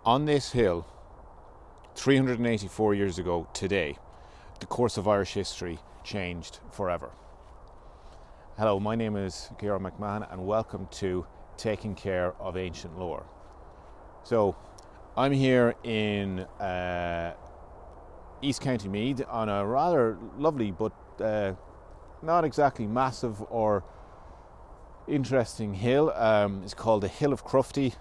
On this hill, 384 years ago today, the course of Irish history changed forever. Hello, my name is Ciara McMahon and welcome to Taking Care of Ancient Lore. So, I'm here in East County Meath on a rather lovely but not exactly massive or interesting hill. It's called the Hill of Crofty.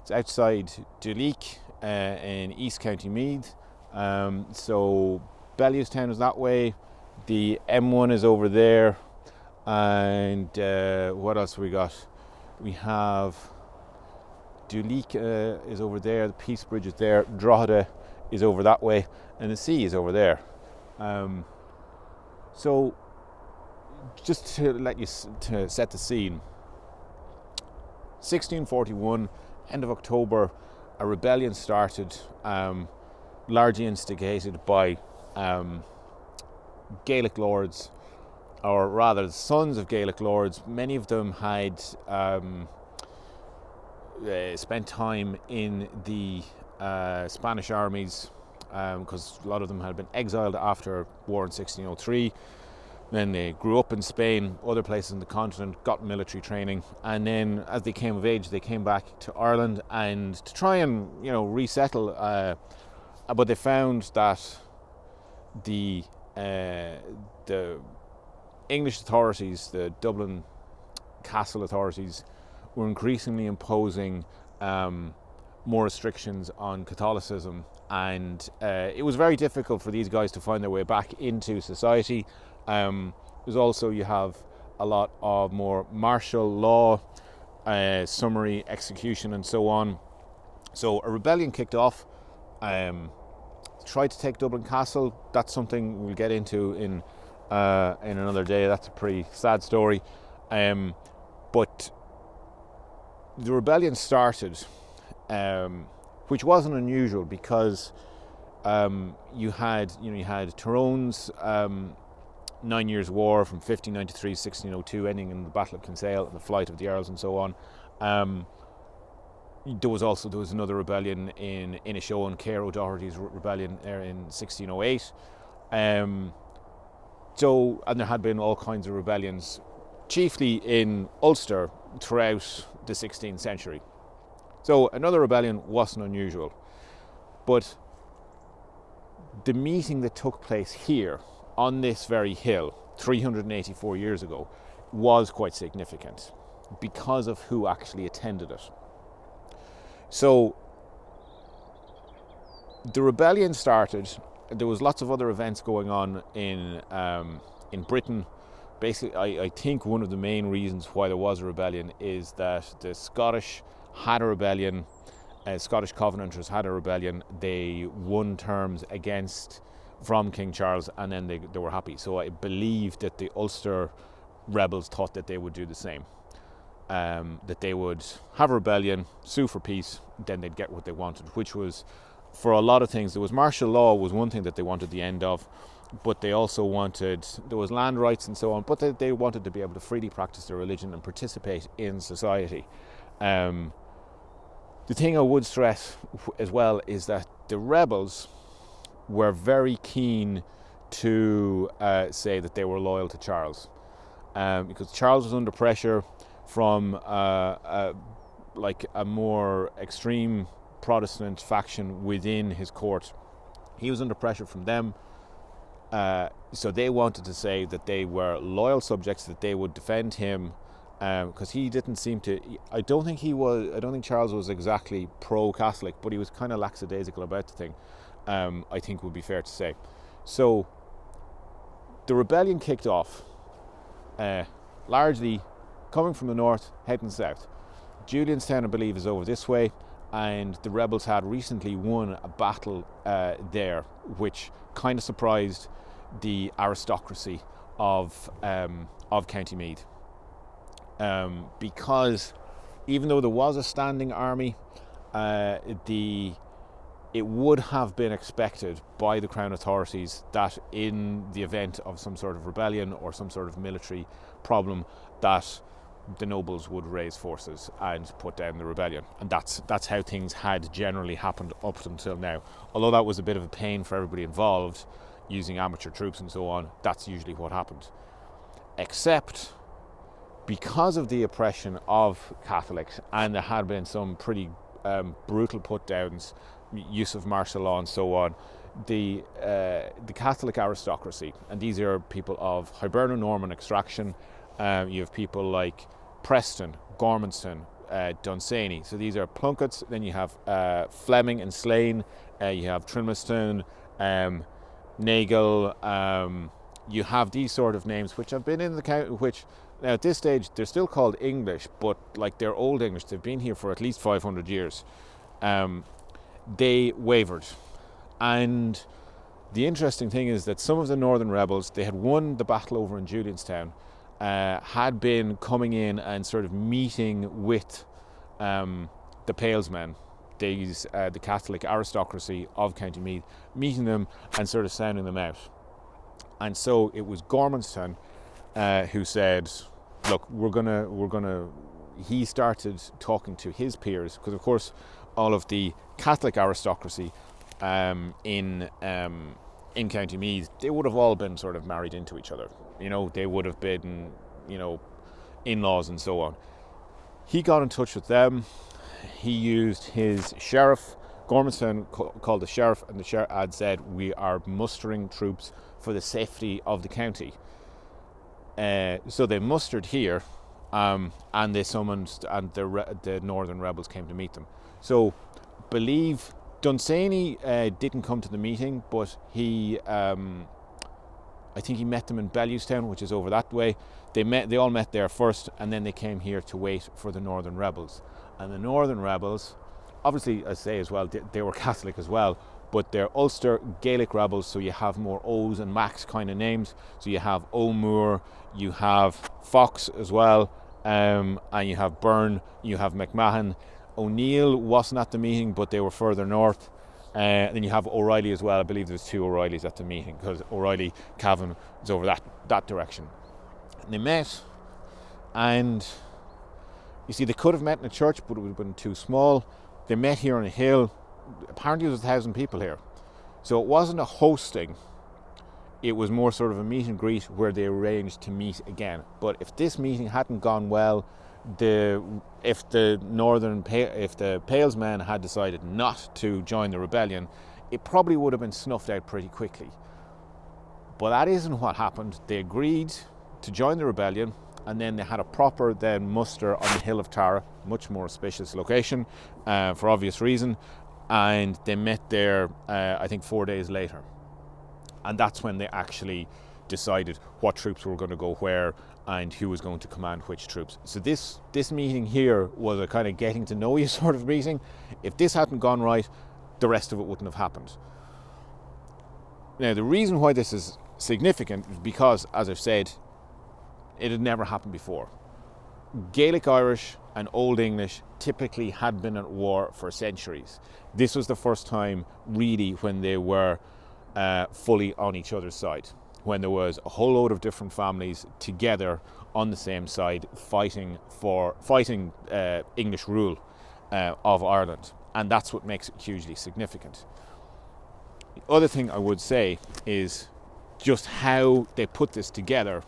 It's outside Duleek in East County Meath. So Bellewstown is that way, the M1 is over there, and what else we got? We have Duleek is over there, the Peace Bridge is there, Drogheda is over that way, and the sea is over there. So just to let you to set the scene, 1641, end of October, a rebellion started, largely instigated by Gaelic lords, or rather the sons of Gaelic lords. Many of them had spent time in the Spanish armies, because a lot of them had been exiled after war in 1603. Then they grew up in Spain, other places in the continent, got military training, and then as they came of age, they came back to Ireland and to try and resettle. But they found that the English authorities, the Dublin castle authorities, were increasingly imposing more restrictions on Catholicism, and it was very difficult for these guys to find their way back into society. There's also, you have a lot of more martial law, summary execution and so on. So a rebellion kicked off, tried to take Dublin Castle. That's something we'll get into in another day. That's a pretty sad story. But the rebellion started, which wasn't unusual because you had Tyrone's 9 Years' War from 1593 to 1602, ending in the Battle of Kinsale and the flight of the Earls and so on. There was another rebellion in Inishowen, Cahir O'Doherty's rebellion there in 1608. And there had been all kinds of rebellions, chiefly in Ulster throughout the 16th century. So another rebellion wasn't unusual. But the meeting that took place here on this very hill 384 years ago was quite significant because of who actually attended it. So the rebellion started. There was lots of other events going on in Britain. Basically, I think one of the main reasons why there was a rebellion is that the Scottish had a rebellion. Scottish Covenanters had a rebellion. They won terms from King Charles, and then they were happy. So I believe that the Ulster rebels thought that they would do the same. That they would have a rebellion, sue for peace, then they'd get what they wanted, which was, for a lot of things, there was martial law was one thing that they wanted the end of, but they also wanted, there was land rights and so on, but they wanted to be able to freely practice their religion and participate in society. The thing I would stress as well is that the rebels were very keen to say that they were loyal to Charles, because Charles was under pressure from a more extreme Protestant faction within his court. He was under pressure from them, so they wanted to say that they were loyal subjects, that they would defend him, because he didn't seem to. I don't think Charles was exactly pro-Catholic, but he was kind of lackadaisical about the thing. I think would be fair to say. So the rebellion kicked off, largely coming from the north, heading south. Julianstown, I believe, is over this way, and the rebels had recently won a battle there, which kind of surprised the aristocracy of County Meath, because even though there was a standing army, it would have been expected by the Crown authorities that in the event of some sort of rebellion or some sort of military problem, that the nobles would raise forces and put down the rebellion. And that's how things had generally happened up until now. Although that was a bit of a pain for everybody involved, using amateur troops and so on, that's usually what happened. Except because of the oppression of Catholics, and there had been some pretty brutal put-downs, use of martial law and so on, the Catholic aristocracy, and these are people of Hiberno-Norman extraction. You have people like Preston, Gormanstown, Dunsany. So these are Plunkets. Then you have Fleming and Slane. You have Trimlestown, Nagle. You have these sort of names which have been in the county, which now at this stage they're still called English, but like they're Old English. They've been here for at least 500 years. They wavered. And the interesting thing is that some of the northern rebels, they had won the battle over in Julianstown, had been coming in and sort of meeting with the Palesmen, the Catholic aristocracy of County Meath, meeting them and sort of sounding them out. And so it was Gormanstown who said, look, he started talking to his peers, because of course all of the Catholic aristocracy in County Meath, they would have all been sort of married into each other. You know, they would have been, in-laws and so on. He got in touch with them. He used his sheriff. Gormanstown called the sheriff, and the sheriff had said, we are mustering troops for the safety of the county. So they mustered here, and they summoned, and the northern rebels came to meet them. So, believe Dunsany didn't come to the meeting, but he, I think he met them in Bellewstown, which is over that way. They all met there first, and then they came here to wait for the northern rebels. And the northern rebels, obviously, I say as well, they were Catholic as well, but they're Ulster Gaelic rebels, so you have more O's and Macs kind of names. So you have O'Moore, you have Fox as well, and you have Byrne, you have McMahon. O'Neill wasn't at the meeting, but they were further north. Then you have O'Reilly as well. I believe there's 2 O'Reillys at the meeting, because O'Reilly, Cavan is over that direction. And they met, and you see, they could have met in a church, but it would have been too small. They met here on a hill. Apparently there was 1,000 people here. So it wasn't a hosting. It was more sort of a meet and greet where they arranged to meet again. But if this meeting hadn't gone well, if the Palesmen had decided not to join the rebellion, it probably would have been snuffed out pretty quickly. But that isn't what happened. They agreed to join the rebellion, and then they had a proper then muster on the Hill of Tara, much more auspicious location for obvious reason, and they met there I think 4 days later. And that's when they actually decided what troops were going to go where and who was going to command which troops. So this meeting here was a kind of getting to know you sort of meeting. If this hadn't gone right, the rest of it wouldn't have happened. Now, the reason why this is significant is because, as I've said, it had never happened before. Gaelic Irish and Old English typically had been at war for centuries. This was the first time really when they were fully on each other's side, when there was a whole load of different families together on the same side fighting English rule of Ireland, and that's what makes it hugely significant. The other thing I would say is just how they put this together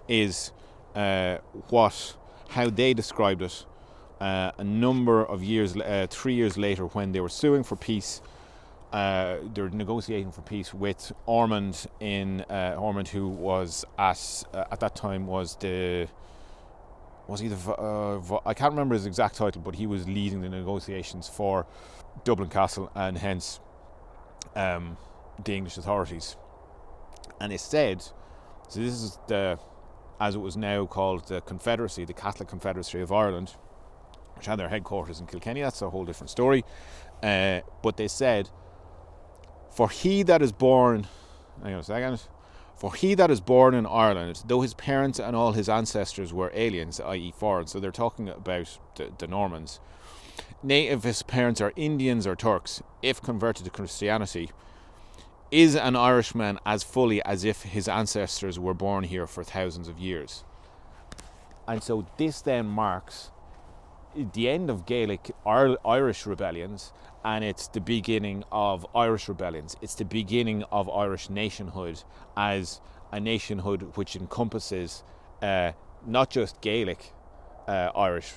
is how they described it a number of years, 3 years later, when they were suing for peace. They were negotiating for peace with Ormond Ormond, who was at that time I can't remember his exact title, but he was leading the negotiations for Dublin Castle and hence the English authorities. And it said, so this is as it was now called, the Confederacy, the Catholic Confederacy of Ireland, which had their headquarters in Kilkenny. That's a whole different story. But they said, For he that is born in Ireland, though his parents and all his ancestors were aliens, i.e. foreign, so they're talking about the Normans, nay, if his parents are Indians or Turks, if converted to Christianity, is an Irishman as fully as if his ancestors were born here for thousands of years. And so this then marks the end of Gaelic Irish rebellions, and it's the beginning of Irish rebellions. It's the beginning of Irish nationhood as a nationhood which encompasses not just Gaelic Irish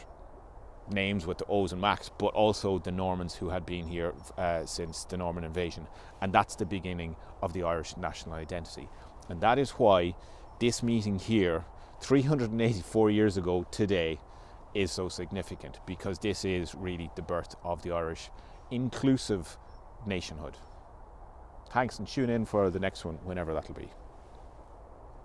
names with the O's and Macs, but also the Normans who had been here since the Norman invasion. And that's the beginning of the Irish national identity. And that is why this meeting here, 384 years ago today, is so significant, because this is really the birth of the Irish inclusive nationhood. Thanks, and tune in for the next one, whenever that'll be.